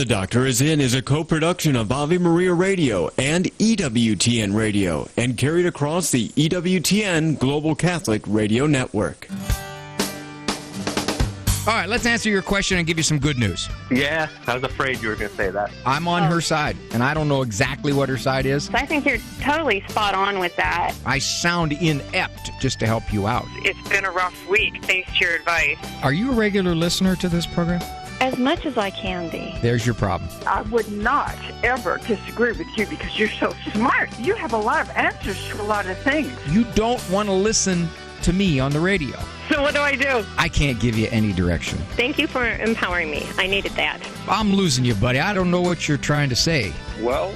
The Doctor Is In is a co-production of Ave Maria Radio and EWTN Radio and carried across the EWTN Global Catholic Radio Network. All right, let's answer your question and give you some good news. Yeah, I was afraid you were going to say that. I'm on her side, and I don't know exactly what her side is. I think you're totally spot on with that. I sound inept just to help you out. It's been a rough week, thanks to your advice. Are you a regular listener to this program? As much as I can be. There's your problem. I would not ever disagree with you because you're so smart. You have a lot of answers to a lot of things. You don't want to listen to me on the radio. So what do I do? I can't give you any direction. Thank you for empowering me. I needed that. I'm losing you, buddy. I don't know what you're trying to say. Well,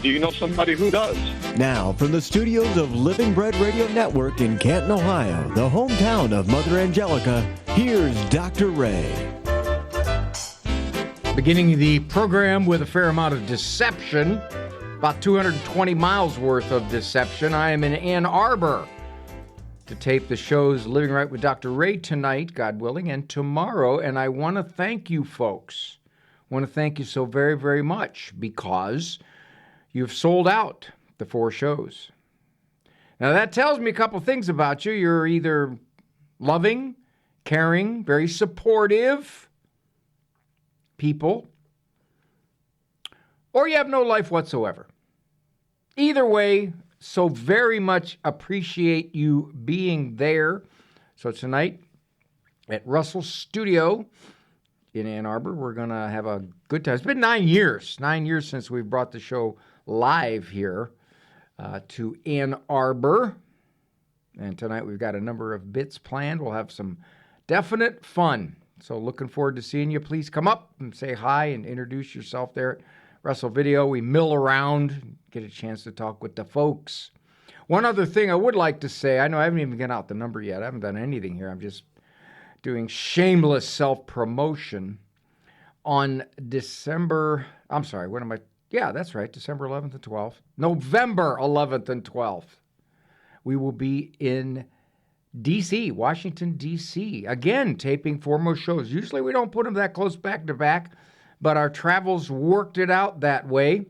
do you know somebody who does? Now, from the studios of Living Bread Radio Network in Canton, Ohio, the hometown of Mother Angelica, here's Dr. Ray. Beginning the program with a fair amount of deception, about 220 miles worth of deception. I am in Ann Arbor to tape the shows Living Right with Dr. Ray tonight, God willing, and tomorrow. And I want to thank you folks. I want to thank you so very, very much because you've sold out the 4 shows. Now that tells me a couple things about you. You're either loving, caring, very supportive people, or you have no life whatsoever. Either way, so very much appreciate you being there. So tonight at Russell's studio in Ann Arbor, we're going to have a good time. It's been 9 years since we've brought the show live here to Ann Arbor. And tonight we've got a number of bits planned. We'll have some definite fun. So looking forward to seeing you. Please come up and say hi and introduce yourself there at Russell Video. We mill around, get a chance to talk with the folks. One other thing I would like to say, I know I haven't even got out the number yet. I haven't done anything here. I'm just doing shameless self-promotion. On December 11th and 12th. November 11th and 12th. We will be in D.C., Washington, D.C. Again, taping 4 more shows. Usually we don't put them that close back to back, but our travels worked it out that way.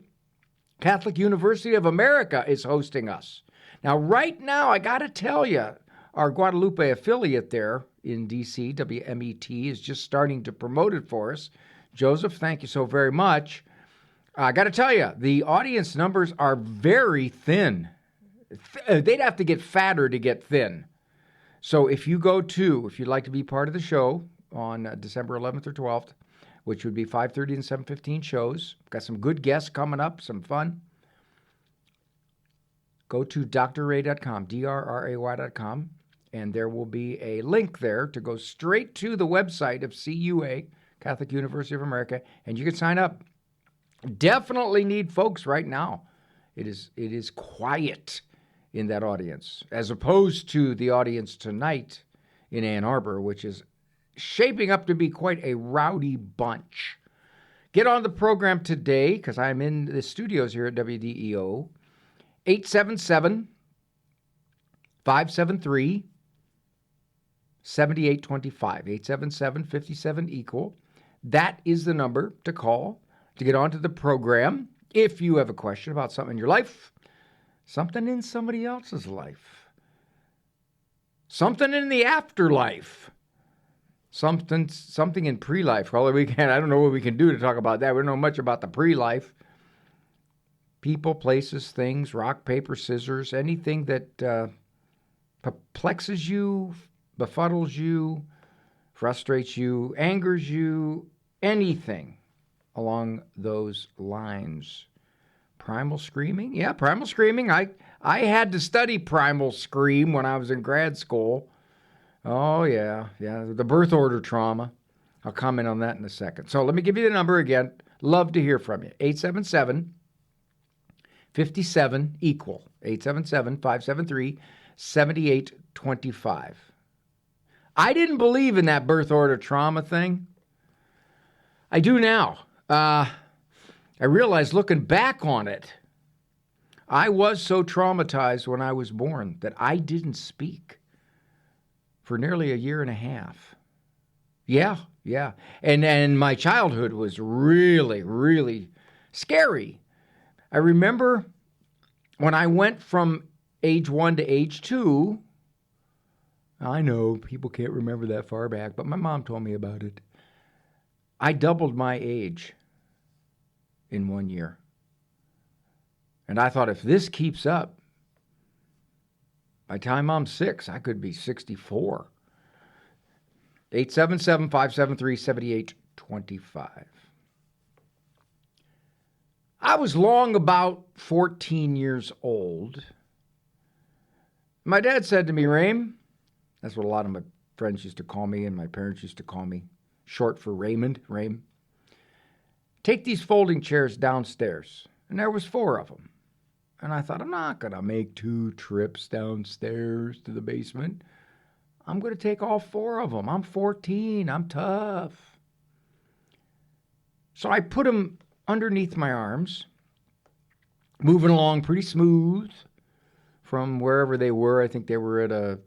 Catholic University of America is hosting us. Now, right now, I got to tell you, our Guadalupe affiliate there in D.C., WMET, is just starting to promote it for us. Joseph, thank you so very much. I got to tell you, the audience numbers are very thin. They'd have to get fatter to get thin. So if you'd like to be part of the show on December 11th or 12th, which would be 5:30 and 7:15 shows, got some good guests coming up, some fun. Go to drray.com, drray.com, and there will be a link there to go straight to the website of CUA, Catholic University of America, and you can sign up. Definitely need folks right now. It is quiet in that audience, as opposed to the audience tonight in Ann Arbor, which is shaping up to be quite a rowdy bunch. Get on the program today, because I'm in the studios here at WDEO, 877-573-7825, 877-57-EQUAL. That is the number to call to get onto the program if you have a question about something in your life, something in somebody else's life, something in the afterlife, something in pre-life. Well, I don't know what we can do to talk about that. We don't know much about the pre-life. People, places, things, rock, paper, scissors, anything that perplexes you, befuddles you, frustrates you, angers you, anything along those lines. Primal screaming? Yeah, primal screaming. I had to study primal scream when I was in grad school. Oh, yeah, the birth order trauma. I'll comment on that in a second. So let me give you the number again. Love to hear from you. 877-57-EQUAL. 877-573-7825. I didn't believe in that birth order trauma thing. I do now. I realized looking back on it, I was so traumatized when I was born that I didn't speak for nearly a year and a half. Yeah, Yeah. And my childhood was really, really scary. I remember when I went from age 1 to age 2, I know people can't remember that far back, but my mom told me about it. I doubled my age in 1 year. And I thought, if this keeps up, by the time I'm 6, I could be 64. 877-573-7825. I was long about 14 years old. My dad said to me, Raym, that's what a lot of my friends used to call me and my parents used to call me, short for Raymond, Raym. Take these folding chairs downstairs. And there was 4 of them. And I thought, I'm not going to make 2 trips downstairs to the basement. I'm going to take all 4 of them. I'm 14. I'm tough. So I put them underneath my arms, moving along pretty smooth from wherever they were. I think they were at a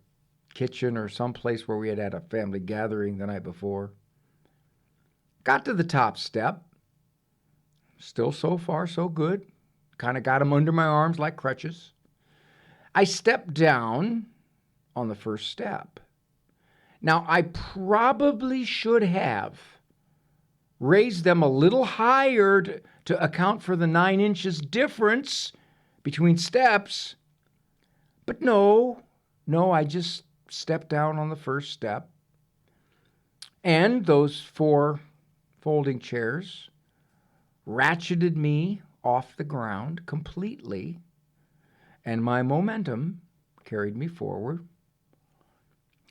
kitchen or someplace where we had a family gathering the night before. Got to the top step. Still so far, so good. Kind of got them under my arms like crutches. I stepped down on the first step. Now, I probably should have raised them a little higher to account for the 9 inches difference between steps. But no, I just stepped down on the first step. And those 4 folding chairs ratcheted me off the ground completely, and my momentum carried me forward.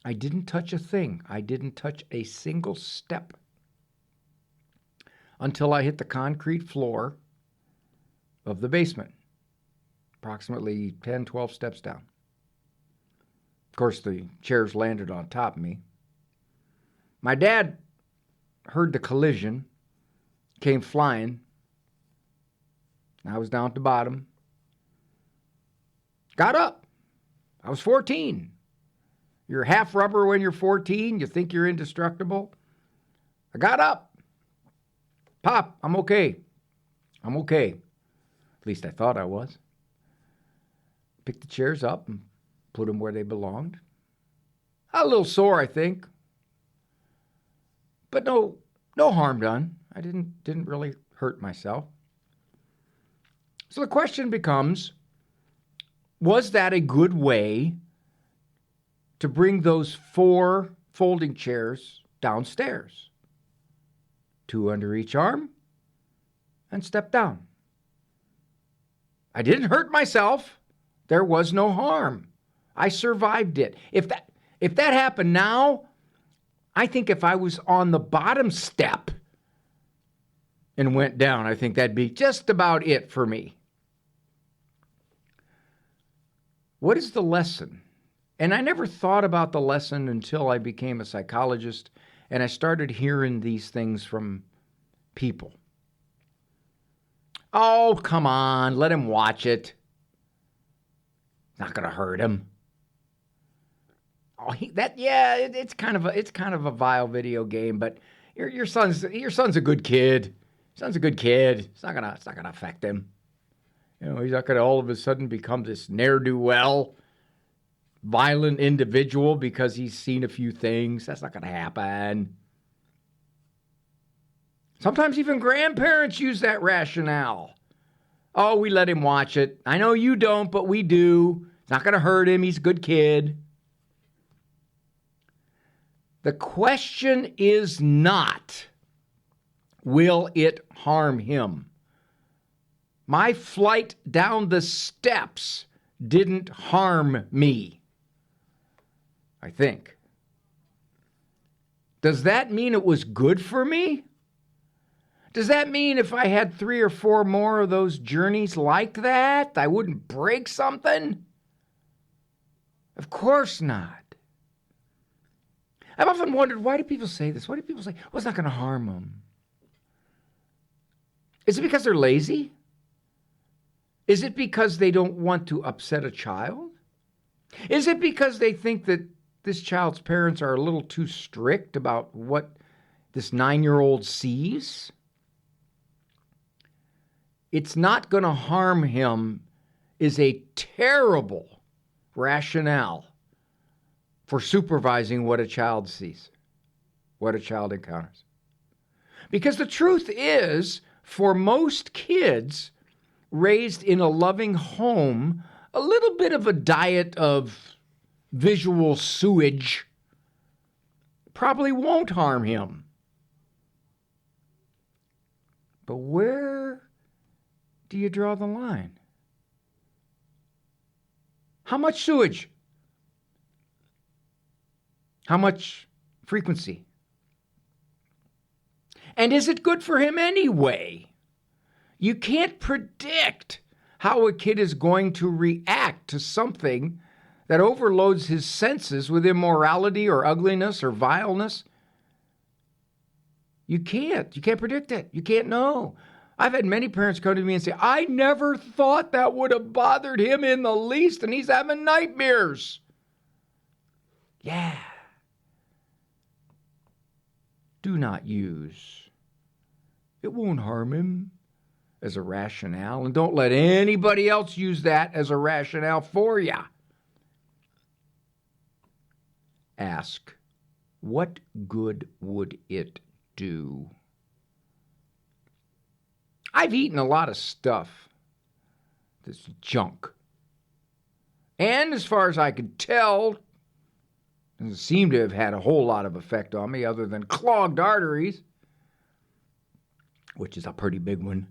I didn't touch a thing. I didn't touch a single step until I hit the concrete floor of the basement, approximately 10, 12 steps down. Of course, the chairs landed on top of me. My dad heard the collision, came flying. I was down at the bottom. Got up. I was 14. You're half rubber when you're 14. You think you're indestructible. I got up. Pop, I'm okay. I'm okay. At least I thought I was. Picked the chairs up and put them where they belonged. A little sore, I think. But no harm done. I didn't really hurt myself. So the question becomes, was that a good way to bring those 4 folding chairs downstairs? 2 under each arm and step down. I didn't hurt myself. There was no harm. I survived it. If that happened now, I think if I was on the bottom step and went down, I think that'd be just about it for me. What is the lesson? And I never thought about the lesson until I became a psychologist and I started hearing these things from people. Oh, come on, let him watch it. Not going to hurt him. Oh, it's kind of a vile video game, but your son's a good kid. Son's a good kid. It's not gonna affect him. You know, he's not going to all of a sudden become this ne'er-do-well, violent individual because he's seen a few things. That's not going to happen. Sometimes even grandparents use that rationale. Oh, we let him watch it. I know you don't, but we do. It's not going to hurt him. He's a good kid. The question is not, will it harm him? My flight down the steps didn't harm me, I think. Does that mean it was good for me? Does that mean if I had 3 or 4 more of those journeys like that, I wouldn't break something? Of course not. I've often wondered, why do people say this? Why do people say, well, it's not going to harm them? Is it because they're lazy? Is it because they don't want to upset a child? Is it because they think that this child's parents are a little too strict about what this 9-year-old sees, it's not going to harm him is a terrible rationale for supervising what a child sees, what a child encounters. Because the truth is, for most kids raised in a loving home, a little bit of a diet of visual sewage probably won't harm him. But where do you draw the line? How much sewage? How much frequency? And is it good for him anyway? You can't predict how a kid is going to react to something that overloads his senses with immorality or ugliness or vileness. You can't predict it. You can't know. I've had many parents come to me and say, I never thought that would have bothered him in the least, and he's having nightmares. Yeah. Do not use. It won't harm him as a rationale, and don't let anybody else use that as a rationale for you. Ask, what good would it do? I've eaten a lot of stuff that's junk. And as far as I could tell, doesn't seem to have had a whole lot of effect on me other than clogged arteries, which is a pretty big one.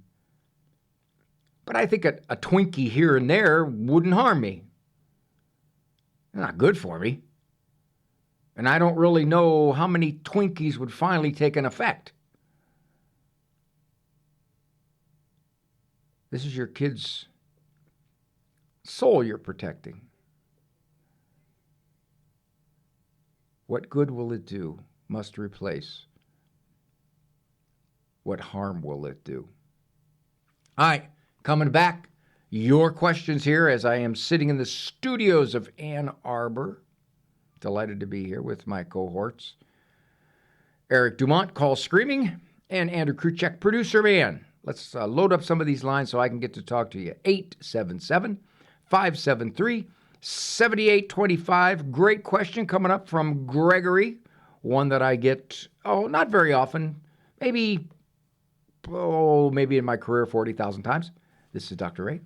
But I think a Twinkie here and there wouldn't harm me. They're not good for me. And I don't really know how many Twinkies would finally take an effect. This is your kid's soul you're protecting. What good will it do? Must replace. What harm will it do? All right, coming back, your questions here as I am sitting in the studios of Ann Arbor. Delighted to be here with my cohorts. Eric Dumont, Call Screaming, and Andrew Kruchek, producer man. Let's load up some of these lines so I can get to talk to you. 877-573-7825. Great question coming up from Gregory. One that I get, not very often. Maybe in my career 40,000 times. This is Dr. Ray.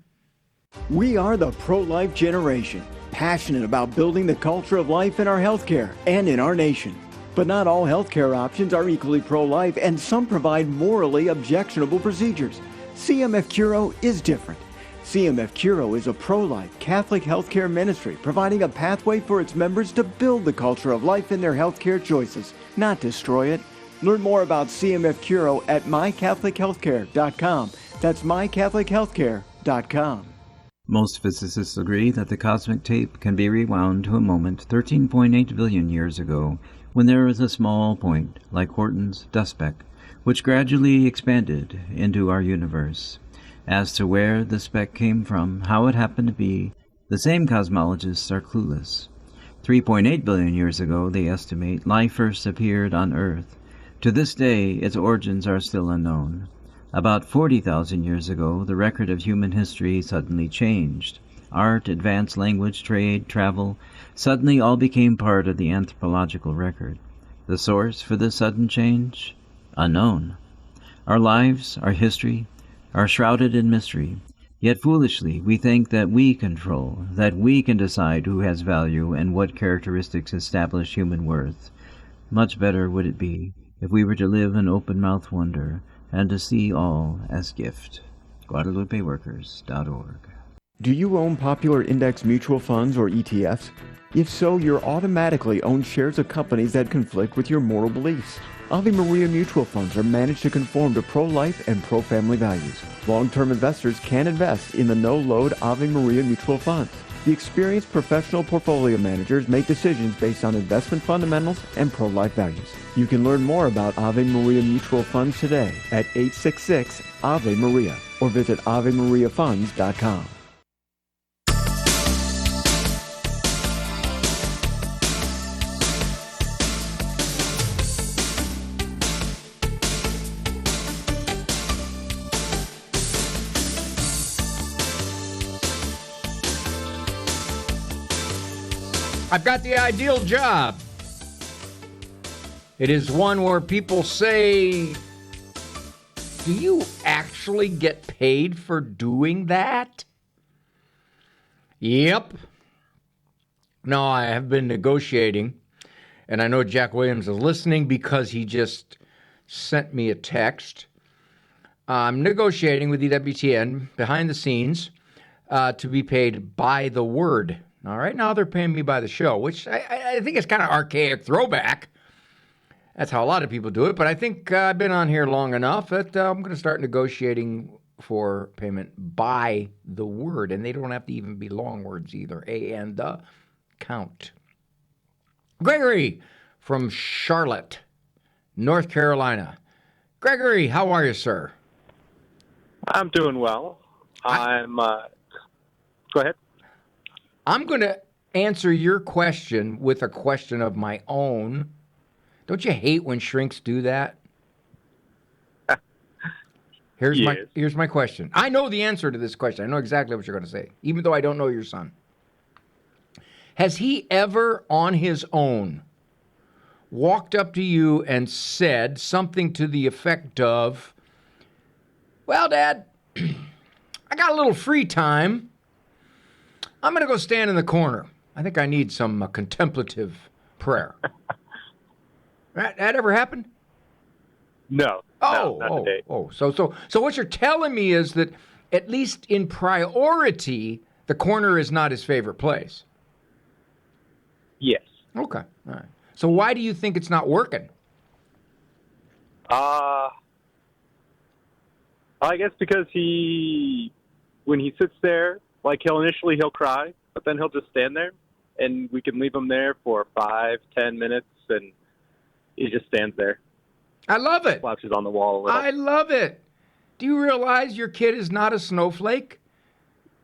We are the pro-life generation, passionate about building the culture of life in our healthcare and in our nation. But not all healthcare options are equally pro-life, and some provide morally objectionable procedures. CMF Curo is different. CMF Curo is a pro-life Catholic healthcare ministry providing a pathway for its members to build the culture of life in their healthcare choices, not destroy it. Learn more about CMF Curo at mycatholichealthcare.com. That's mycatholichealthcare.com. Most physicists agree that the cosmic tape can be rewound to a moment 13.8 billion years ago, when there was a small point, like Horton's dust speck, which gradually expanded into our universe. As to where the speck came from, how it happened to be, the same cosmologists are clueless. 3.8 billion years ago, they estimate, life first appeared on Earth. To this day, its origins are still unknown. About 40,000 years ago, the record of human history suddenly changed. Art, advanced language, trade, travel, suddenly all became part of the anthropological record. The source for this sudden change? Unknown. Our lives, our history, are shrouded in mystery. Yet foolishly, we think that we control, that we can decide who has value and what characteristics establish human worth. Much better would it be if we were to live in open-mouthed wonder and to see all as gift. GuadalupeWorkers.org. Do you own popular index mutual funds or ETFs? If so, you're automatically own shares of companies that conflict with your moral beliefs. Ave Maria mutual funds are managed to conform to pro-life and pro-family values. Long-term investors can invest in the no-load Ave Maria mutual funds. The experienced professional portfolio managers make decisions based on investment fundamentals and pro-life values. You can learn more about Ave Maria mutual funds today at 866-AVE-MARIA or visit AveMariaFunds.com. I've got the ideal job. It is one where people say, do you actually get paid for doing that? Yep. No, I have been negotiating, and I know Jack Williams is listening because he just sent me a text. I'm negotiating with EWTN behind the scenes to be paid by the word. All right, now they're paying me by the show, which I think is kind of archaic throwback. That's how a lot of people do it, but I think I've been on here long enough that I'm going to start negotiating for payment by the word, and they don't have to even be long words either. A and the count. Gregory from Charlotte, North Carolina. Gregory, how are you, sir? I'm doing well. Go ahead. I'm going to answer your question with a question of my own. Don't you hate when shrinks do that? Here's my question. I know the answer to this question. I know exactly what you're going to say, even though I don't know your son. Has he ever, on his own, walked up to you and said something to the effect of, well, Dad, I got a little free time. I'm going to go stand in the corner. I think I need some contemplative prayer. That ever happened? No. Oh, not today. So what you're telling me is that at least in priority, the corner is not his favorite place. Yes. Okay. All right. So why do you think it's not working? I guess because when he sits there, like he'll cry, but then he'll just stand there, and we can leave him there for 5-10 minutes, and he just stands there. I love it. Slouches on the wall a little. I love it. Do you realize your kid is not a snowflake?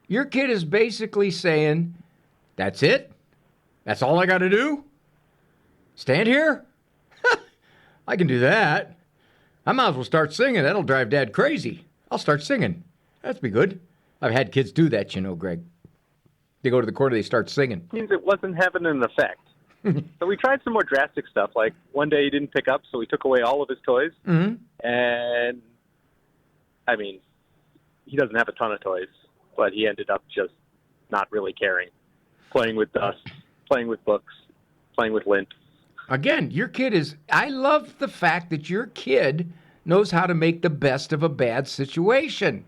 Your kid is basically saying, that's it? That's all I got to do? Stand here? I can do that. I might as well start singing. That'll drive Dad crazy. I'll start singing. That'd be good. I've had kids do that, you know, Greg. They go to the corner, they start singing. Means it wasn't having an effect. So we tried some more drastic stuff. Like one day he didn't pick up, so we took away all of his toys. Mm-hmm. And, I mean, he doesn't have a ton of toys, but he ended up just not really caring. Playing with dust, playing with books, playing with lint. Again, your kid is... I love the fact that your kid knows how to make the best of a bad situation.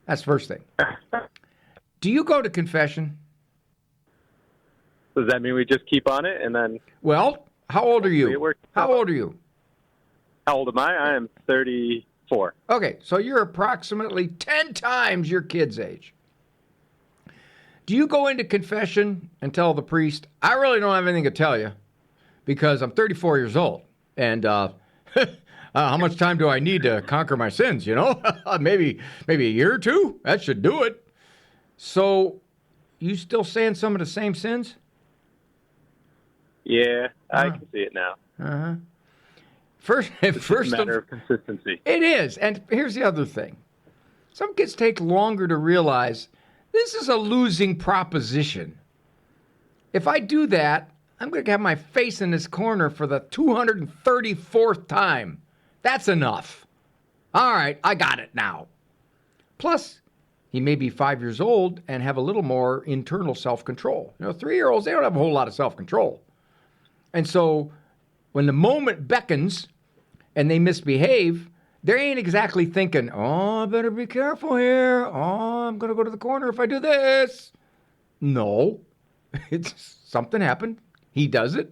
That's the first thing. Do you go to confession? Does that mean we just keep on it and then... Well, how old are you? How old are you? How old am I? I am 34. Okay, so you're approximately 10 times your kid's age. Do you go into confession and tell the priest, I really don't have anything to tell you because I'm 34 years old, and how much time do I need to conquer my sins, you know? maybe a year or two? That should do it. So you still saying some of the same sins? Yeah, I can see it now. Uh-huh. First it's a matter of consistency. It is. And here's the other thing. Some kids take longer to realize this is a losing proposition. If I do that, I'm going to have my face in this corner for the 234th time. That's enough. All right, I got it now. Plus, he may be 5 years old and have a little more internal self-control. You know, 3-year-olds, they don't have a whole lot of self-control. And so when the moment beckons and they misbehave, they ain't exactly thinking, oh, I better be careful here. Oh, I'm going to go to the corner if I do this. No, it's something happened. He does it.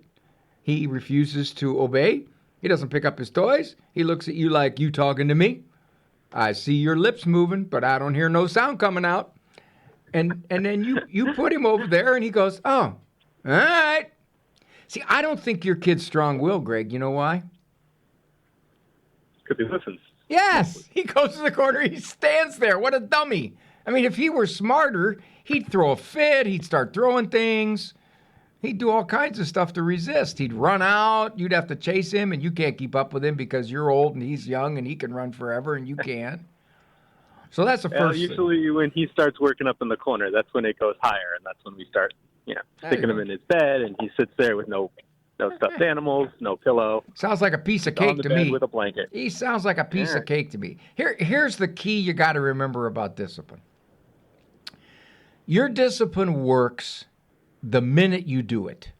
He refuses to obey. He doesn't pick up his toys. He looks at you like you talking to me. I see your lips moving, but I don't hear no sound coming out. And then you put him over there and he goes, oh, all right. See, I don't think your kid's strong-willed, Greg. You know why? Because he listens. Yes. He goes to the corner. He stands there. What a dummy. I mean, if he were smarter, he'd throw a fit. He'd start throwing things. He'd do all kinds of stuff to resist. He'd run out. You'd have to chase him, and you can't keep up with him because you're old and he's young and he can run forever and you can't. So that's the first usually when he starts working up in the corner, that's when it goes higher, and that's when we start sticking him in his bed, and he sits there with no stuffed animals, no pillow. Sounds like a piece of cake to me. With a blanket. He sounds like a piece of cake to me. Here's the key you got to remember about discipline. Your discipline works the minute you do it.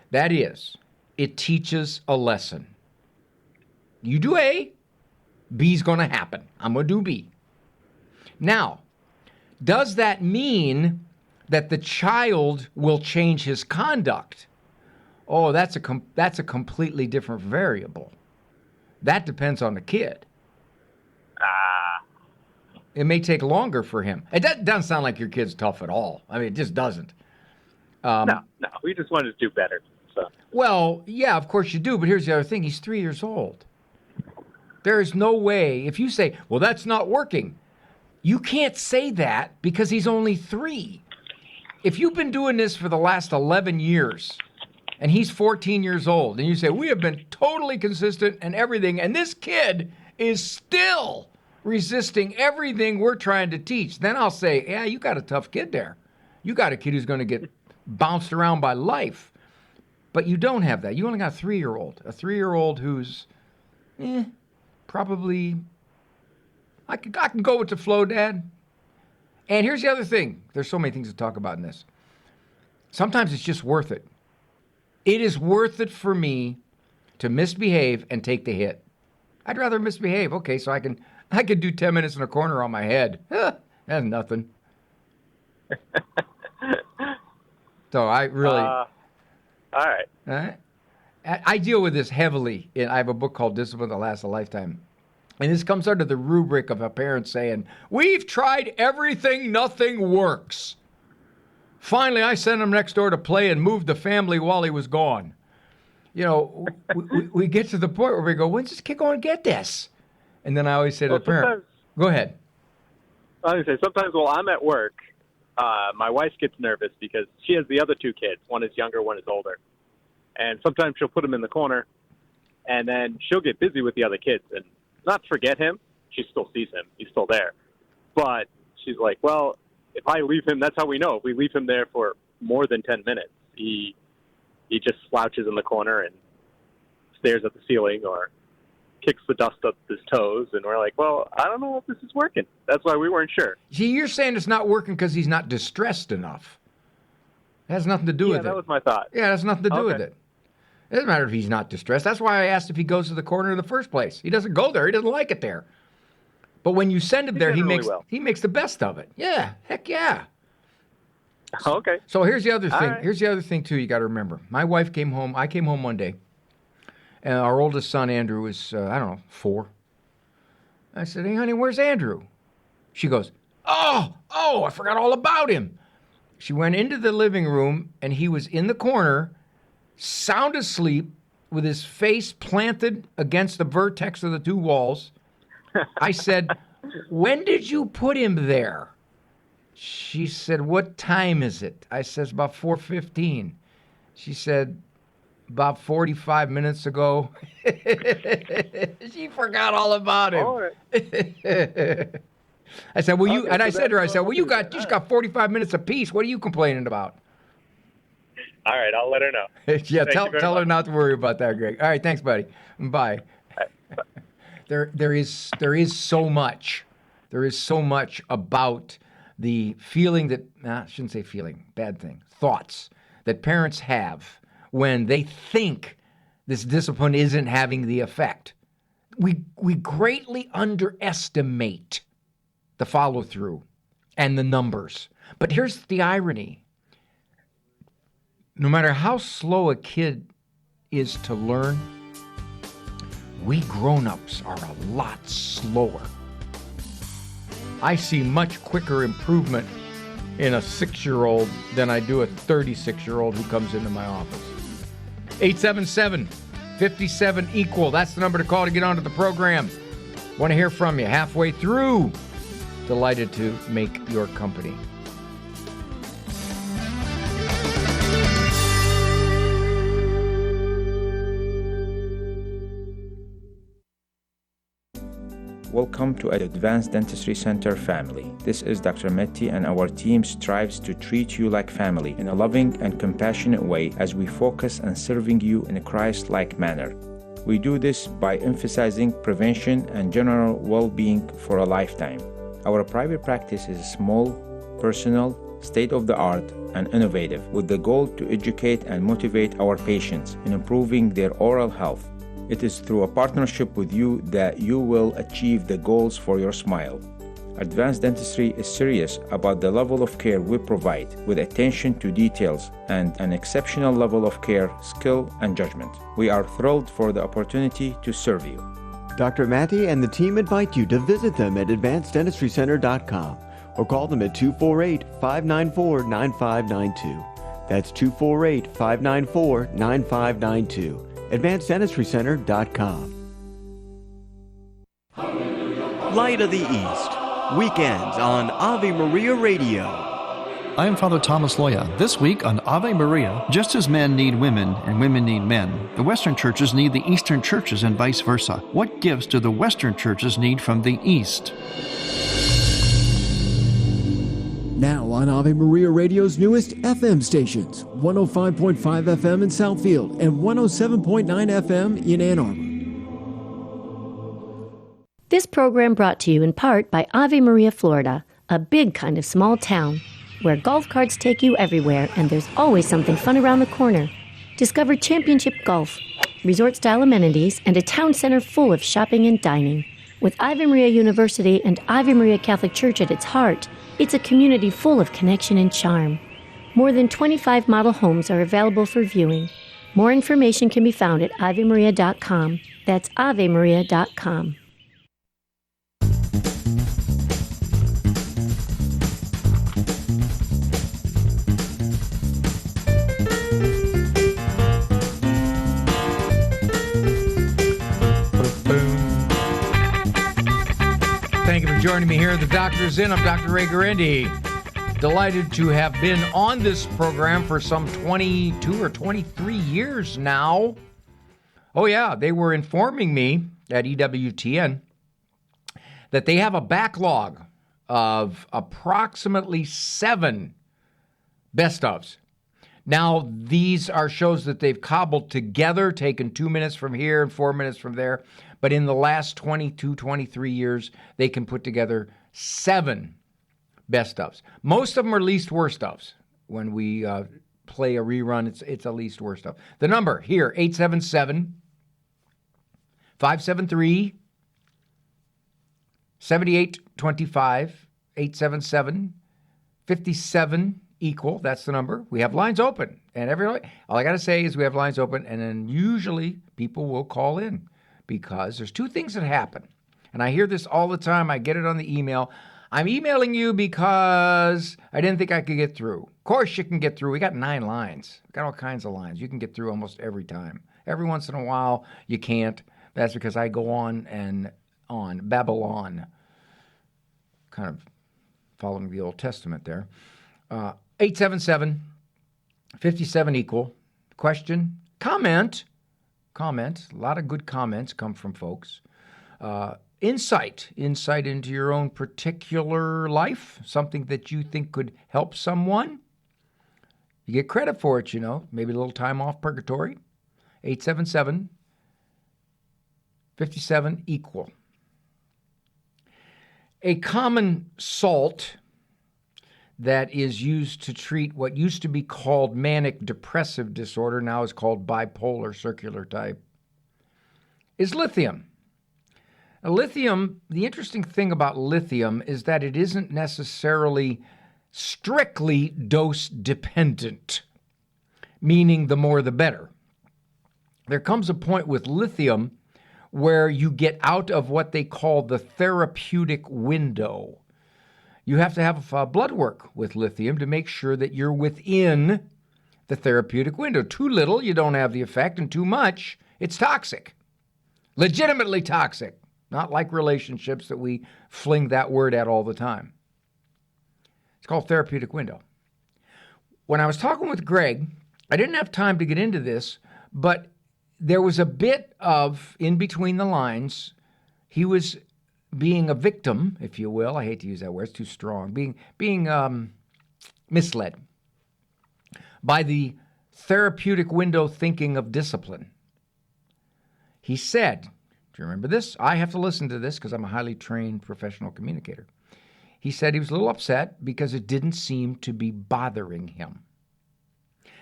That is, it teaches a lesson. You do A, B's going to happen. I'm going to do B. Now, does that mean that the child will change his conduct? Oh, that's a completely different variable. That depends on the kid. It may take longer for him. It doesn't sound like your kid's tough at all. I mean, it just doesn't. No, we just wanted to do better. So. Well, yeah, of course you do, but here's the other thing. He's 3 years old. There is no way, if you say, well, that's not working, you can't say that because he's only 3. If you've been doing this for the last 11 years, and he's 14 years old, and you say, we have been totally consistent and everything, and this kid is still resisting everything we're trying to teach, then I'll say, yeah, you got a tough kid there. You got a kid who's going to get bounced around by life. But you don't have that. You only got a 3-year-old. A 3-year-old who's, probably, I can go with the flow, Dad. And here's the other thing. There's so many things to talk about in this. Sometimes it's just worth it. It is worth it for me to misbehave and take the hit. I'd rather misbehave. Okay, so I can do 10 minutes in a corner on my head. That's nothing. So I really... all right. I deal with this heavily. I have a book called Discipline That Lasts a Lifetime. And this comes under the rubric of a parent saying, we've tried everything, nothing works. Finally, I sent him next door to play and moved the family while he was gone. You know, we get to the point where we go, when's this kid going to get this? And then I always say to the parent, go ahead. I was going to say, sometimes while I'm at work, my wife gets nervous because she has the other 2 kids. One is younger, one is older. And sometimes she'll put him in the corner, and then she'll get busy with the other kids and not forget him. She still sees him. He's still there. But she's like, well, if I leave him, that's how we know. If we leave him there for more than 10 minutes, he just slouches in the corner and stares at the ceiling or kicks the dust up his toes. And we're like, well, I don't know if this is working. That's why we weren't sure. See, you're saying it's not working because he's not distressed enough. It has nothing to do with it. Yeah, that was my thought. Yeah, it has nothing to do with it. It doesn't matter if he's not distressed. That's why I asked if he goes to the corner in the first place. He doesn't go there. He doesn't like it there. But when you send him there, he makes the best of it. Yeah, heck yeah. Okay. So here's the other thing. Right. Here's the other thing, too, you got to remember. My wife came home. I came home one day, and our oldest son, Andrew, was, 4. I said, hey, honey, where's Andrew? She goes, oh, I forgot all about him. She went into the living room, and he was in the corner, sound asleep, with his face planted against the vertex of the 2 walls. I said, when did you put him there? She said, what time is it? I said, about 4:15. She said, about 45 minutes ago. She forgot all about him. All right. I said, well, I said to her, you just got 45 minutes apiece. What are you complaining about? All right, I'll let her know. Yeah, tell her not to worry about that, Greg. All right, thanks, buddy. Bye. There is so much. There is so much about the feeling that, I shouldn't say feeling, bad thing, thoughts that parents have when they think this discipline isn't having the effect. We greatly underestimate the follow-through and the numbers. But here's the irony. No matter how slow a kid is to learn, we grown-ups are a lot slower. I see much quicker improvement in a 6-year-old than I do a 36-year-old who comes into my office. 877-57-EQUAL. That's the number to call to get onto the program. Want to hear from you halfway through. Delighted to make your company. Welcome to Advanced Dentistry Center family. This is Dr. Metti, and our team strives to treat you like family in a loving and compassionate way as we focus on serving you in a Christ-like manner. We do this by emphasizing prevention and general well-being for a lifetime. Our private practice is small, personal, state-of-the-art, and innovative, with the goal to educate and motivate our patients in improving their oral health. It is through a partnership with you that you will achieve the goals for your smile. Advanced Dentistry is serious about the level of care we provide, with attention to details and an exceptional level of care, skill, and judgment. We are thrilled for the opportunity to serve you. Dr. Matty and the team invite you to visit them at advanceddentistrycenter.com or call them at 248-594-9592. That's 248-594-9592. AdvancedDentistryCenter.com. Light of the East. Weekends on Ave Maria Radio. I'm Father Thomas Loya. This week on Ave Maria, just as men need women and women need men, the Western churches need the Eastern churches and vice versa. What gifts do the Western churches need from the East? Now on Ave Maria Radio's newest FM stations, 105.5 FM in Southfield and 107.9 FM in Ann Arbor. This program brought to you in part by Ave Maria, Florida, a big kind of small town where golf carts take you everywhere and there's always something fun around the corner. Discover championship golf, resort-style amenities, and a town center full of shopping and dining. With Ave Maria University and Ave Maria Catholic Church at its heart, it's a community full of connection and charm. More than 25 model homes are available for viewing. More information can be found at avemaria.com. That's avemaria.com. Thank you for joining me here. The Doctor's In. I'm Dr. Ray Guarendi. Delighted to have been on this program for some 22 or 23 years now. Oh, yeah, they were informing me at EWTN that they have a backlog of approximately 7 best-ofs. Now, these are shows that they've cobbled together, taken 2 minutes from here and 4 minutes from there. But in the last 22, 23 years, they can put together 7 best-ofs. Most of them are least worst-ofs. When we play a rerun, it's a least worst-of. The number here, 877-573-7825, 877-57 equal. That's the number. We have lines open. And all I got to say is we have lines open, and then usually people will call in. Because there's 2 things that happen. And I hear this all the time. I get it on the email. I'm emailing you because I didn't think I could get through. Of course you can get through. We got 9 lines. We got all kinds of lines. You can get through almost every time. Every once in a while, you can't. That's because I go on and on. Babylon. Kind of following the Old Testament there. 877-57 equal. Question? Comment. A lot of good comments come from folks. Insight into your own particular life, something that you think could help someone. You get credit for it, maybe a little time off purgatory. 877-57 equal. A common salt that is used to treat what used to be called manic depressive disorder, now is called bipolar circular type, is lithium. Now, lithium, the interesting thing about lithium is that it isn't necessarily strictly dose dependent, meaning the more the better. There comes a point with lithium where you get out of what they call the therapeutic window. You have to have blood work with lithium to make sure that you're within the therapeutic window. Too little, you don't have the effect, and too much, it's toxic. Legitimately toxic. Not like relationships that we fling that word at all the time. It's called therapeutic window. When I was talking with Greg, I didn't have time to get into this, but there was a bit of, in between the lines, he was being a victim, if you will. I hate to use that word; it's too strong. Being misled by the therapeutic window thinking of discipline. He said, do you remember this? I have to listen to this because I'm a highly trained professional communicator. He said he was a little upset because it didn't seem to be bothering him.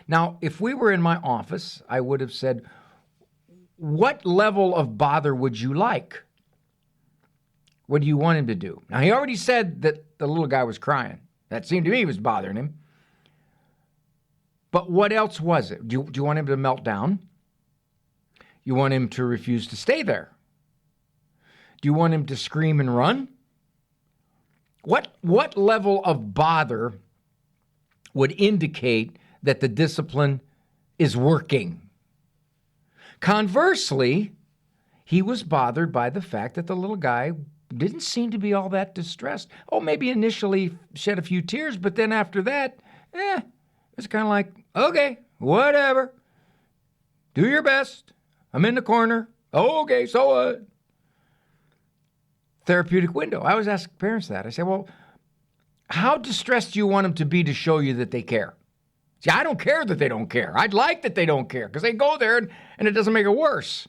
Now, if we were in my office, I would have said, what level of bother would you like? What do you want him to do? Now, he already said that the little guy was crying. That seemed to me was bothering him. But what else was it? Do you want him to melt down? You want him to refuse to stay there? Do you want him to scream and run? What level of bother would indicate that the discipline is working? Conversely, he was bothered by the fact that the little guy didn't seem to be all that distressed. Oh, maybe initially shed a few tears, but then after that, it's kind of like, okay, whatever. Do your best. I'm in the corner. Oh, okay, so what? Therapeutic window. I always ask parents that. I say, well, how distressed do you want them to be to show you that they care? See, I don't care that they don't care. I'd like that they don't care because they go there and it doesn't make it worse.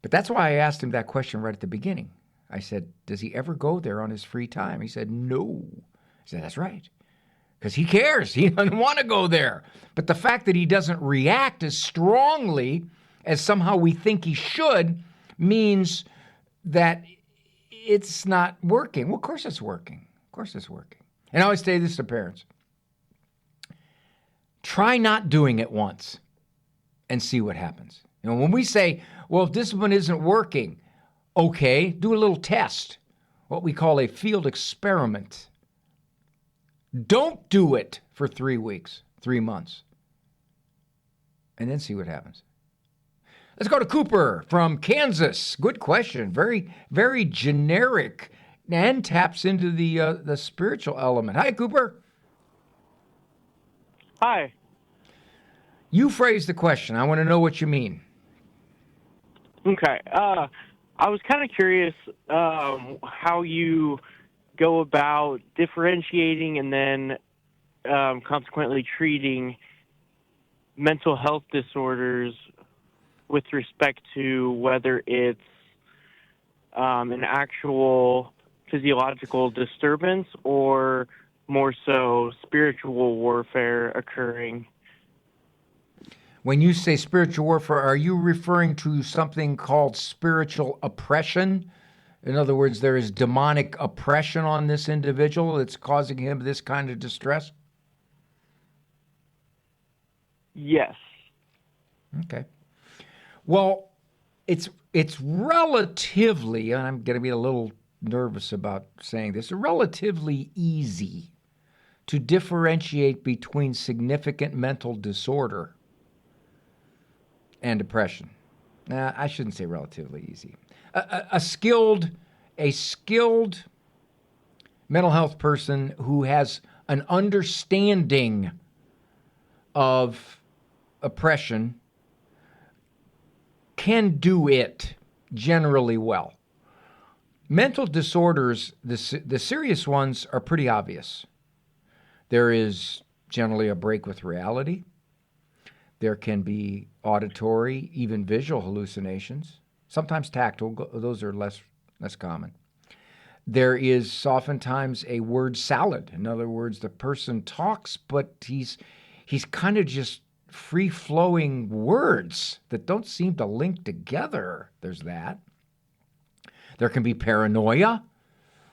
But that's why I asked him that question right at the beginning. I said, does he ever go there on his free time? He said, no. I said, that's right. Because he cares. He doesn't want to go there. But the fact that he doesn't react as strongly as somehow we think he should means that it's not working. Well, of course it's working. Of course it's working. And I always say this to parents. Try not doing it once and see what happens. You know, when we say, well, if discipline isn't working, okay, do a little test, what we call a field experiment. Don't do it for 3 weeks, 3 months, and then see what happens. Let's go to Cooper from Kansas. Good question. Very, very generic and taps into the spiritual element. Hi, Cooper. Hi. You phrased the question. I want to know what you mean. Okay. I was kind of curious how you go about differentiating and then consequently treating mental health disorders with respect to whether it's an actual physiological disturbance or more so spiritual warfare occurring. When you say spiritual warfare, are you referring to something called spiritual oppression? In other words, there is demonic oppression on this individual that's causing him this kind of distress? Yes. Okay. Well, it's relatively, and I'm going to be a little nervous about saying this, relatively easy to differentiate between significant mental disorder and depression. I shouldn't say relatively easy. A skilled mental health person who has an understanding of oppression can do it generally well. Mental disorders, the serious ones, are pretty obvious. There is generally a break with reality. There can be auditory, even visual hallucinations. Sometimes tactile, those are less common. There is oftentimes a word salad. In other words, the person talks, but he's kind of just free-flowing words that don't seem to link together. There's that. There can be paranoia,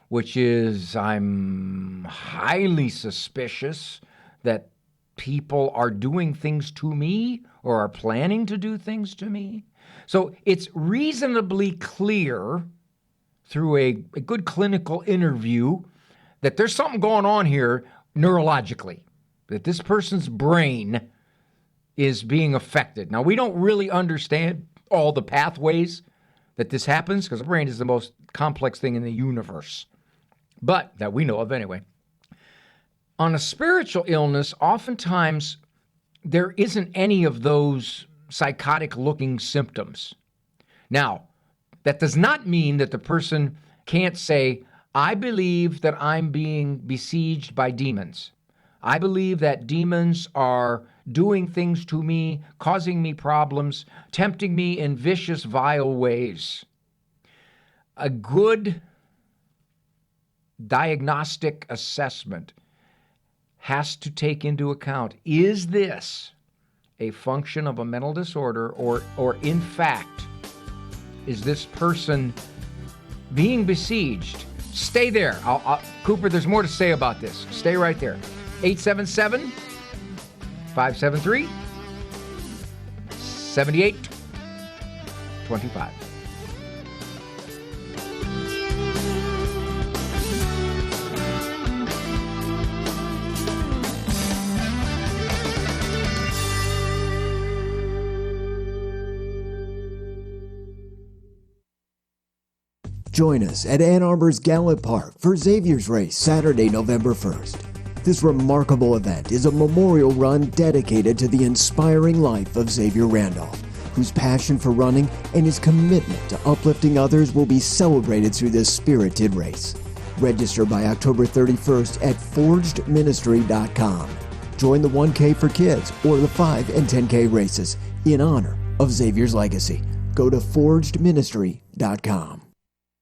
which is I'm highly suspicious that people are doing things to me or are planning to do things to me. So it's reasonably clear through a good clinical interview that there's something going on here neurologically, that this person's brain is being affected. Now, we don't really understand all the pathways that this happens because the brain is the most complex thing in the universe, but that we know of anyway. On a spiritual illness, oftentimes there isn't any of those psychotic-looking symptoms. Now, That does not mean that the person can't say, I believe that I'm being besieged by demons. I believe that demons are doing things to me, causing me problems, tempting me in vicious, vile ways. A good diagnostic assessment has to take into account, is this a function of a mental disorder, or in fact, is this person being besieged? Stay there. Cooper, there's more to say about this. Stay right there. 877-573-7825. Join us at Ann Arbor's Gallup Park for Xavier's Race, Saturday, November 1st. This remarkable event is a memorial run dedicated to the inspiring life of Xavier Randolph, whose passion for running and his commitment to uplifting others will be celebrated through this spirited race. Register by October 31st at forgedministry.com. Join the 1K for kids or the 5 and 10K races in honor of Xavier's legacy. Go to forgedministry.com.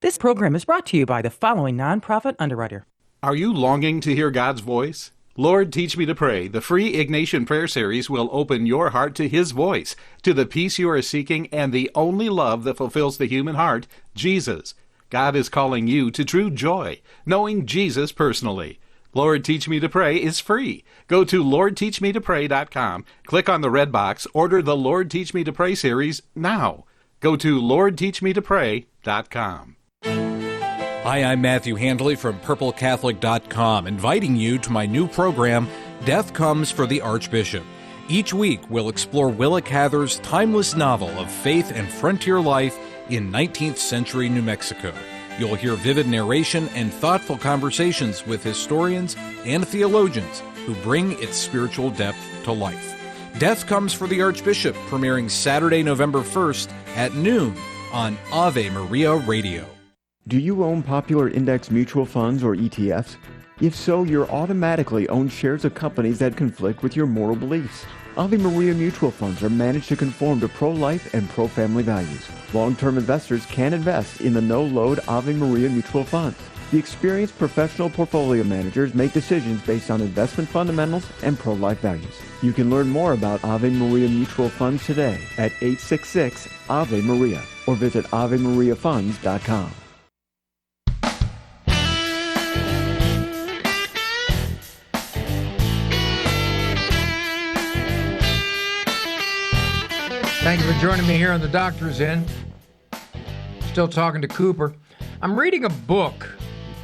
This program is brought to you by the following nonprofit underwriter. Are you longing to hear God's voice? Lord, Teach Me to Pray, the free Ignatian prayer series will open your heart to His voice, to the peace you are seeking, and the only love that fulfills the human heart, Jesus. God is calling you to true joy, knowing Jesus personally. Lord, Teach Me to Pray is free. Go to LordTeachMeToPray.com, click on the red box, order the Lord, Teach Me to Pray series now. Go to LordTeachMeToPray.com. Hi, I'm Matthew Handley from PurpleCatholic.com, inviting you to my new program, Death Comes for the Archbishop. Each week, we'll explore Willa Cather's timeless novel of faith and frontier life in 19th century New Mexico. You'll hear vivid narration and thoughtful conversations with historians and theologians who bring its spiritual depth to life. Death Comes for the Archbishop, premiering Saturday, November 1st at noon on Ave Maria Radio. Do you own popular index mutual funds or ETFs? If so, you're automatically own shares of companies that conflict with your moral beliefs. Ave Maria mutual funds are managed to conform to pro-life and pro-family values. Long-term investors can invest in the no-load Ave Maria mutual funds. The experienced professional portfolio managers make decisions based on investment fundamentals and pro-life values. You can learn more about Ave Maria mutual funds today at 866 Ave Maria or visit AveMariaFunds.com. Thank you for joining me here on The Doctor's Inn. Still talking to Cooper. I'm reading a book,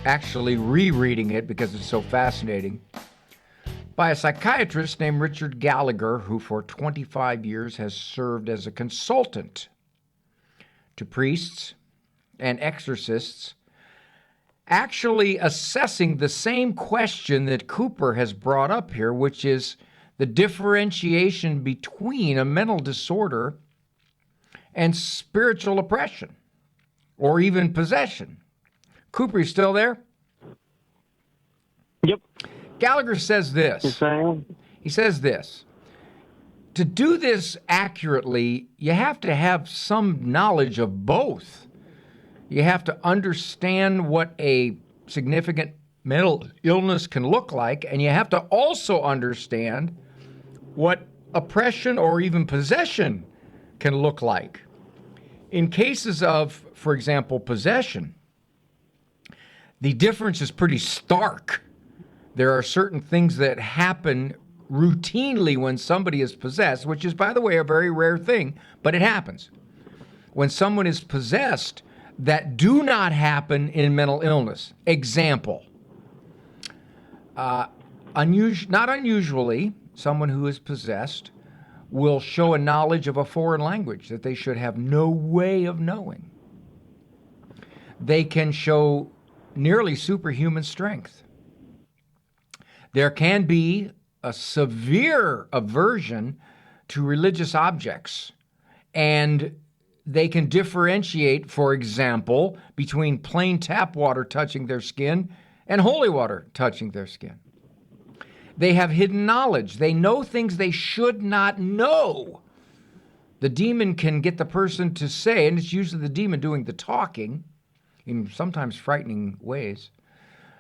actually rereading it because it's so fascinating, by a psychiatrist named Richard Gallagher, who for 25 years has served as a consultant to priests and exorcists, actually assessing the same question that Cooper has brought up here, which is the differentiation between a mental disorder and spiritual oppression, or even possession. Cooper, you still there? Yep. Gallagher says this. Yes, I am. He says this. To do this accurately, you have to have some knowledge of both. You have to understand what a significant mental illness can look like, and you have to also understand what oppression or even possession can look like. In cases of, for example, possession, the difference is pretty stark. There are certain things that happen routinely when somebody is possessed, which is, by the way, a very rare thing, but it happens. When someone is possessed, that do not happen in mental illness. Example, not unusually, someone who is possessed will show a knowledge of a foreign language that they should have no way of knowing. They can show nearly superhuman strength. There can be a severe aversion to religious objects, and they can differentiate, for example, between plain tap water touching their skin and holy water touching their skin. They have hidden knowledge. They know things they should not know. The demon can get the person to say, and it's usually the demon doing the talking, in sometimes frightening ways,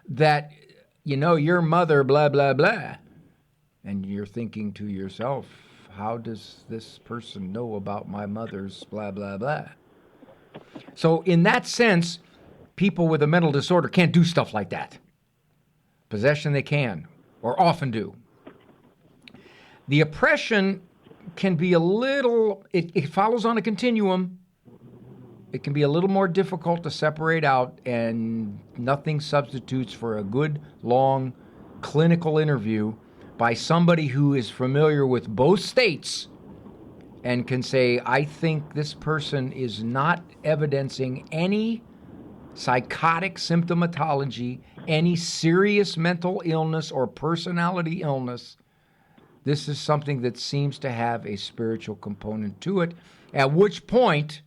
that, you know, your mother, blah, blah, blah. And you're thinking to yourself, how does this person know about my mother's blah, blah, blah? So in that sense, people with a mental disorder can't do stuff like that. Possession they can, or often do. The oppression can be a little, it follows on a continuum. It can be a little more difficult to separate out, and nothing substitutes for a good, long clinical interview by somebody who is familiar with both states and can say, I think this person is not evidencing any psychotic symptomatology, any serious mental illness or personality illness. This is something that seems to have a spiritual component to it, at which point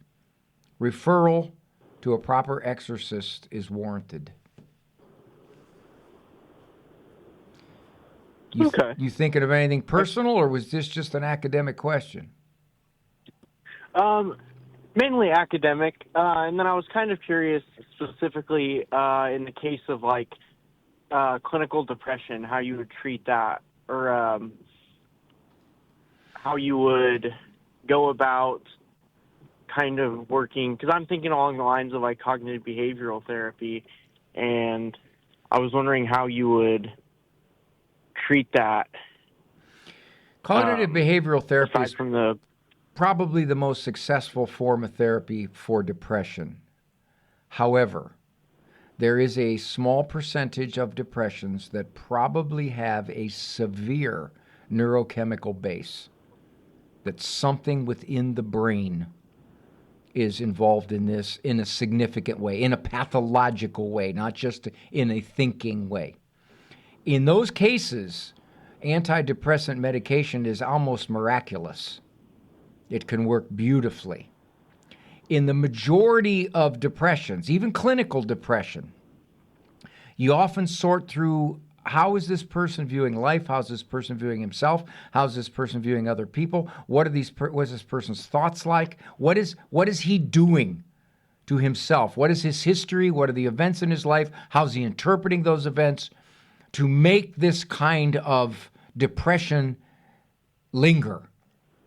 referral to a proper exorcist is warranted. You thinking of anything personal, or was this just an academic question? Mainly academic, and then I was kind of curious specifically in the case of like clinical depression, how you would treat that, or how you would go about kind of working, because I'm thinking along the lines of like cognitive behavioral therapy, and I was wondering how you would treat that. Cognitive behavioral therapy is probably the most successful form of therapy for depression. However, there is a small percentage of depressions that probably have a severe neurochemical base, that something within the brain is involved in this in a significant way, in a pathological way, not just in a thinking way. In those cases, antidepressant medication is almost miraculous. It can work beautifully. In the majority of depressions, even clinical depression, you often sort through, how is this person viewing life? How is this person viewing himself? How is this person viewing other people? What is this person's thoughts like? What is he doing to himself? What is his history? What are the events in his life? How's he interpreting those events? To make this kind of depression linger,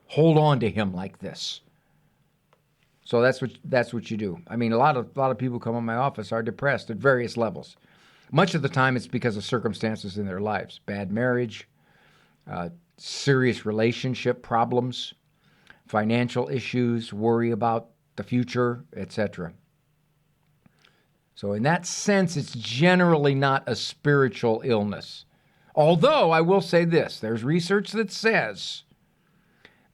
hold on to him like this. So that's what you do. I mean, a lot of people come in my office are depressed at various levels. Much of the time, it's because of circumstances in their lives: bad marriage, serious relationship problems, financial issues, worry about the future, etc. So in that sense, it's generally not a spiritual illness. Although I will say this, there's research that says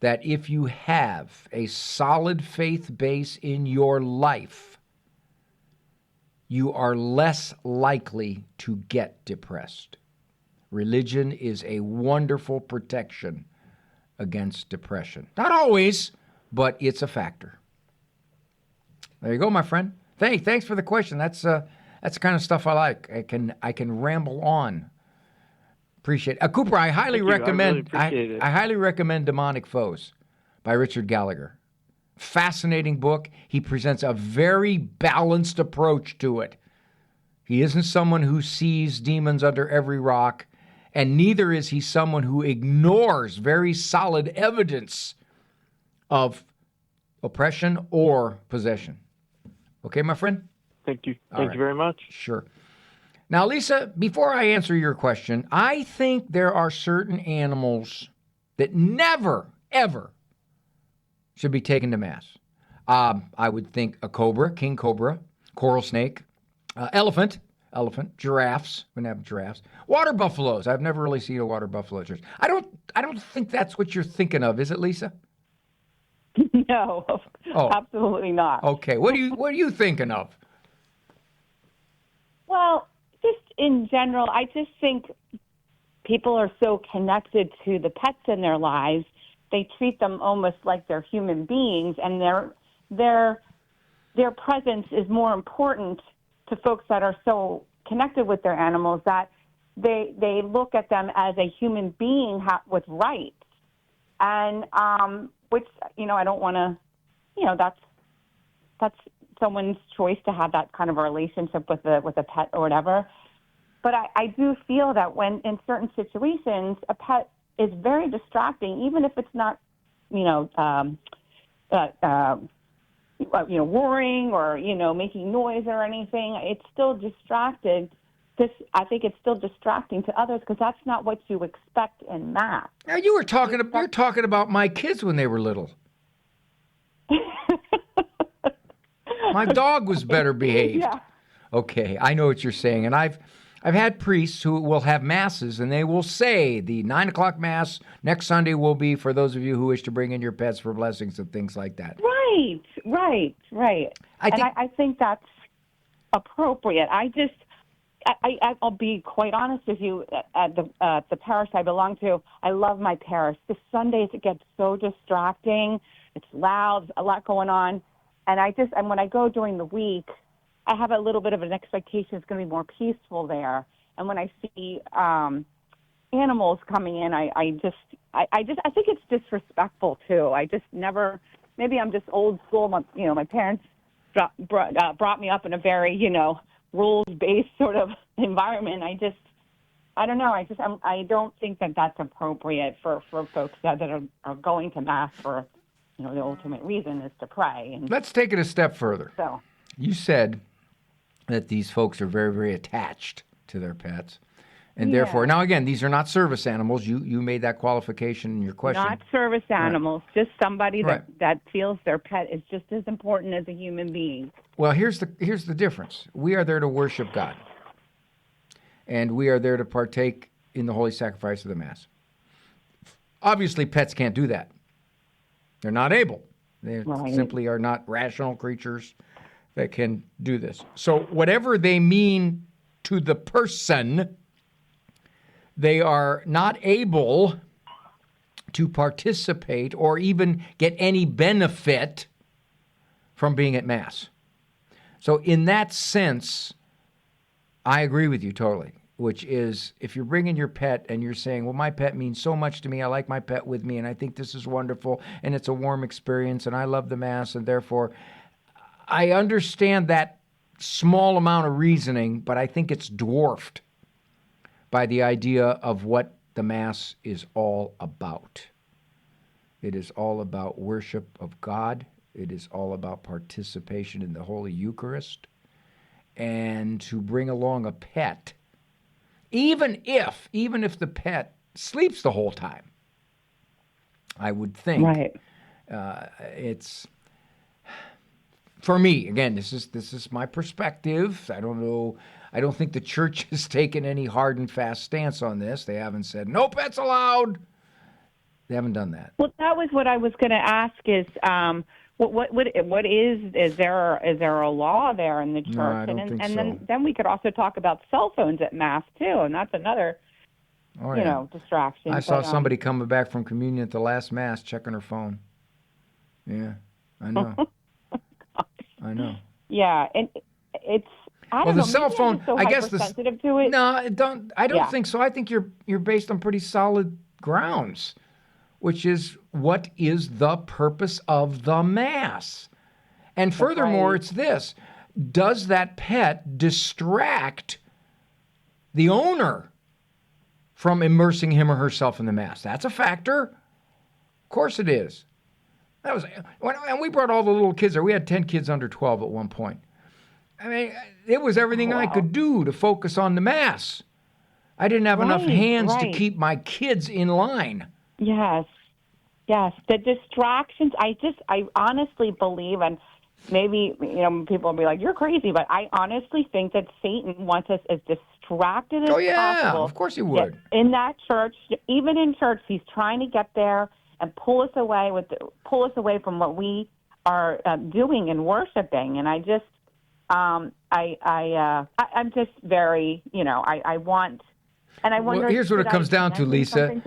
that if you have a solid faith base in your life, you are less likely to get depressed. Religion is a wonderful protection against depression. Not always, but it's a factor. There you go, my friend. Thanks for the question. That's the kind of stuff I like. I can ramble on. Appreciate it. Cooper, I highly recommend. I highly recommend Demonic Foes by Richard Gallagher. Fascinating book. He presents a very balanced approach to it. He isn't someone who sees demons under every rock, and neither is he someone who ignores very solid evidence of oppression or possession. Okay, my friend? Thank you. Thank you very much. Sure. Now, Lisa, before I answer your question, I think there are certain animals that never, ever should be taken to Mass. I would think a cobra, king cobra, coral snake, elephant, giraffes. We have giraffes. Water buffaloes. I've never really seen a water buffalo church. I don't think that's what you're thinking of, is it, Lisa? No, absolutely not. Okay, what are you thinking of? Well, just in general, I just think people are so connected to the pets in their lives. They treat them almost like they're human beings, and their presence is more important to folks that are so connected with their animals that they look at them as a human being with rights, and which I don't want to, that's someone's choice to have that kind of a relationship with a pet or whatever. But I do feel that when in certain situations a pet is very distracting, even if it's not worrying or making noise or anything, it's still distracted. I think it's still distracting to others because that's not what you expect in mass. Now you're talking about my kids when they were little. My dog was better behaved. Yeah. Okay, I know what you're saying, and I've had priests who will have masses, and they will say the 9:00 mass next Sunday will be for those of you who wish to bring in your pets for blessings and things like that. Right. I think that's appropriate. I'll be quite honest with you. At the parish I belong to, I love my parish. The Sundays it gets so distracting. It's loud, a lot going on, and when I go during the week, I have a little bit of an expectation it's going to be more peaceful there. And when I see animals coming in, I think it's disrespectful too. I just never. Maybe I'm just old school. My parents brought me up in a very rules-based sort of environment. I don't know. I don't think that that's appropriate for folks that are going to mass for the ultimate reason is to pray. And let's take it a step further. So you said that these folks are very, very attached to their pets. And therefore, now again, these are not service animals. You made that qualification in your question. Not service animals, just somebody that feels their pet is just as important as a human being. Well, here's the difference. We are there to worship God. And we are there to partake in the holy sacrifice of the Mass. Obviously, pets can't do that. They're not able. They simply are not rational creatures that can do this. So whatever they mean to the person, they are not able to participate or even get any benefit from being at Mass. So in that sense, I agree with you totally, which is if you're bringing your pet and you're saying, well, my pet means so much to me, I like my pet with me, and I think this is wonderful, and it's a warm experience, and I love the Mass, and therefore I understand that small amount of reasoning, but I think it's dwarfed by the idea of what the Mass is all about. It is all about worship of God. It is all about participation in the Holy Eucharist. And to bring along a pet, even if the pet sleeps the whole time, I would think it's... For me, again, this is my perspective. I don't know. I don't think the church has taken any hard and fast stance on this. They haven't said no pets allowed. They haven't done that. Well, that was what I was going to ask. Is what is there a law there in the church? No, I don't think so. Then we could also talk about cell phones at Mass too, and that's another distraction. I saw somebody coming back from communion at the last Mass checking her phone. Yeah, I know. I know. Yeah, and it's. I don't know. The cell phone. So I guess sensitive to it. No, I don't think so. I think you're based on pretty solid grounds, which is what is the purpose of the Mass, and furthermore, it's this: does that pet distract the owner from immersing him or herself in the Mass? That's a factor. Of course, it is. And we brought all the little kids there. We had 10 kids under 12 at one point. I mean, it was everything I could do to focus on the Mass. I didn't have enough hands to keep my kids in line. Yes. The distractions, I honestly believe, and maybe, people will be like, you're crazy, but I honestly think that Satan wants us as distracted as possible. Of course he would. In that church, even in church, he's trying to get there and pull us away from what we are doing and worshiping. And I just, I'm just very, I want, and I wonder. Well, here's what it comes down to, Lisa.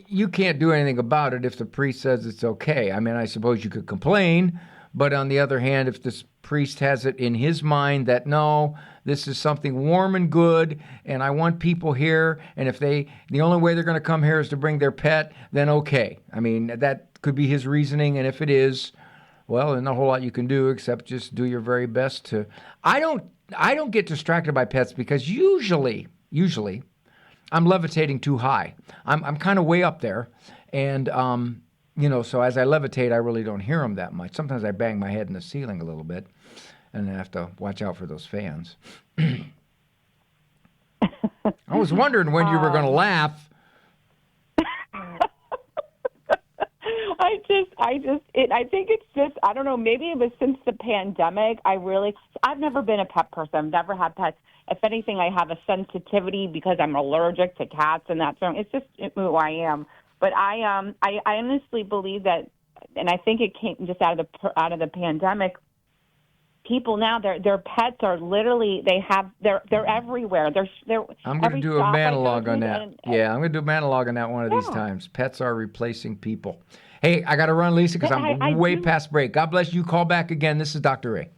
You can't do anything about it if the priest says it's okay. I mean, I suppose you could complain, But on the other hand, if this priest has it in his mind that, no, this is something warm and good, and I want people here, and if the only way they're going to come here is to bring their pet, then okay. I mean, that could be his reasoning, and if it is, well, there's not a whole lot you can do except just do your very best to... I don't get distracted by pets because usually, I'm levitating too high. I'm kind of way up there, and so as I levitate, I really don't hear them that much. Sometimes I bang my head in the ceiling a little bit, and I have to watch out for those fans. I was wondering when you were going to laugh. I think it's just, I don't know, maybe it was since the pandemic. I've never been a pet person. I've never had pets. If anything, I have a sensitivity because I'm allergic to cats and that. So it's just who I am. But I honestly believe that, and I think it came just out of the pandemic. People now, their pets are literally, they're everywhere. I'm going to do a monologue on that. I'm going to do a monologue on that one of these times. Pets are replacing people. Hey, I got to run, Lisa, because I'm way past break. God bless you. Call back again. This is Dr. Ray.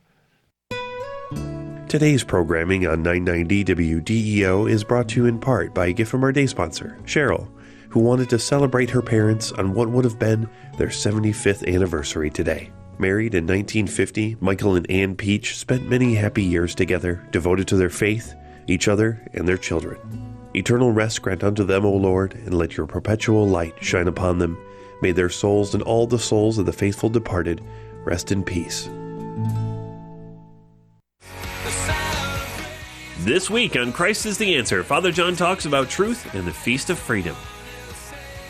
Today's programming on 990 WDEO is brought to you in part by a gift from our day sponsor, Cheryl, who wanted to celebrate her parents on what would have been their 75th anniversary today. Married in 1950, Michael and Ann Peach spent many happy years together, devoted to their faith, each other, and their children. Eternal rest grant unto them, O Lord, and let your perpetual light shine upon them. May their souls and all the souls of the faithful departed rest in peace. This week on Christ is the Answer, Father John talks about truth and the Feast of Freedom.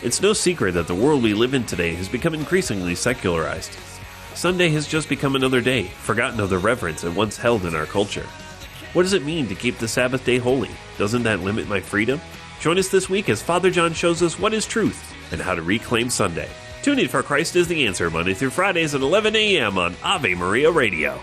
It's no secret that the world we live in today has become increasingly secularized. Sunday has just become another day, forgotten of the reverence it once held in our culture. What does it mean to keep the Sabbath day holy? Doesn't that limit my freedom? Join us this week as Father John shows us what is truth and how to reclaim Sunday. Tune in for Christ is the Answer, Monday through Fridays at 11 a.m. on Ave Maria Radio.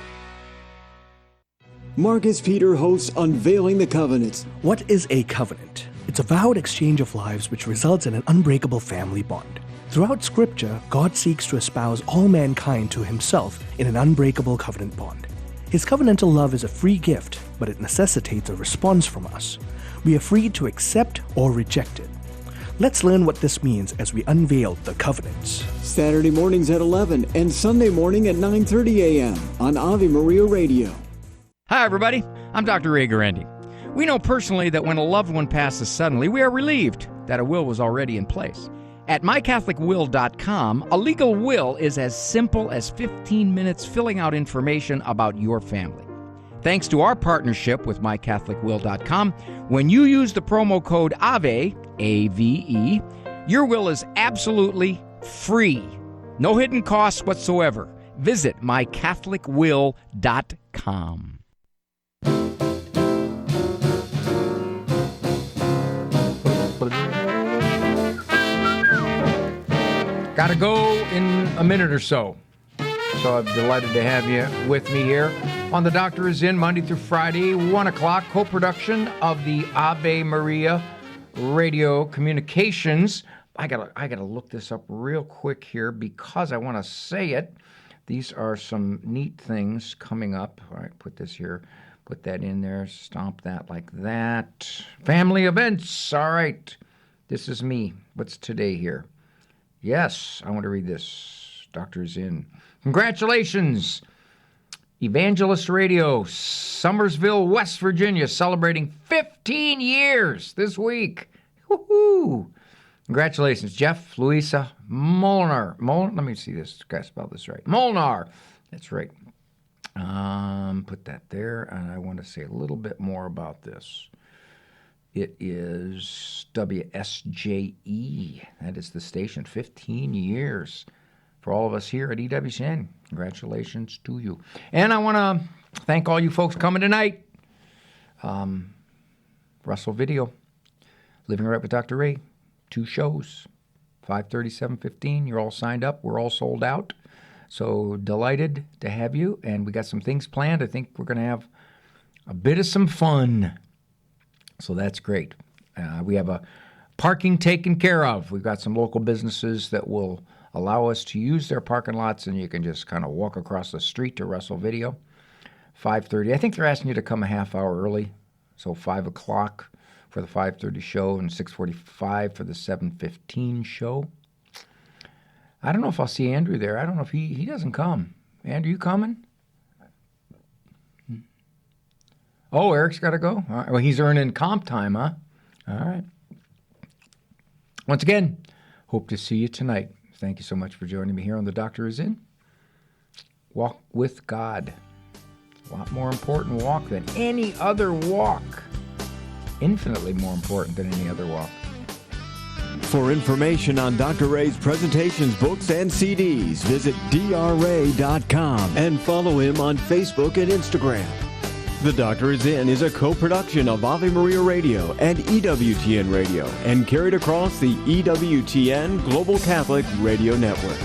Marcus Peter hosts Unveiling the Covenants. What is a covenant? It's a vowed exchange of lives which results in an unbreakable family bond. Throughout Scripture, God seeks to espouse all mankind to himself in an unbreakable covenant bond. His covenantal love is a free gift, but it necessitates a response from us. We are free to accept or reject it. Let's learn what this means as we unveil the covenants. Saturday mornings at 11 and Sunday morning at 9:30 a.m. on Ave Maria Radio. Hi, everybody. I'm Dr. Ray Guarendi. We know personally that when a loved one passes suddenly, we are relieved that a will was already in place. At mycatholicwill.com, a legal will is as simple as 15 minutes filling out information about your family. Thanks to our partnership with mycatholicwill.com, when you use the promo code AVE, A-V-E, your will is absolutely free. No hidden costs whatsoever. Visit mycatholicwill.com. Got to go in a minute or so. So I'm delighted to have you with me here on The Doctor Is In, Monday through Friday, 1 o'clock, co-production of the Ave Maria Radio Communications. I gotta look this up real quick here because I want to say it. These are some neat things coming up. All right, put this here, put that in there, stomp that like that. Family events. All right, this is me. What's today here? Yes, I want to read this. Doctor's in. Congratulations. Evangelist Radio, Summersville, West Virginia, celebrating 15 years this week. Woohoo! Congratulations, Jeff, Louisa, Molnar. Let me see this. Got to spell this right. Molnar. That's right. Put that there, and I want to say a little bit more about this. It is WSJE. That is the station. 15 years for all of us here at EWTN. Congratulations to you. And I want to thank all you folks coming tonight. Russell Video, Living Right with Dr. Ray, 2 shows, 5:30, 7:15. You're all signed up. We're all sold out. So delighted to have you. And we got some things planned. I think we're going to have a bit of some fun. So that's great. We have a parking taken care of. We've got some local businesses that will allow us to use their parking lots, and you can just kind of walk across the street to Russell Video. 5:30. I think they're asking you to come a half hour early, so 5 o'clock for the 5:30 show and 6:45 for the 7:15 show. I don't know if I'll see Andrew there. I don't know if he doesn't come. Andrew, you coming? Oh, Eric's got to go? All right. Well, he's earning comp time, huh? All right. Once again, hope to see you tonight. Thank you so much for joining me here on The Doctor Is In. Walk with God. A lot more important walk than any other walk. Infinitely more important than any other walk. For information on Dr. Ray's presentations, books, and CDs, visit drray.com and follow him on Facebook and Instagram. The Doctor Is In is a co-production of Ave Maria Radio and EWTN Radio and carried across the EWTN Global Catholic Radio Network.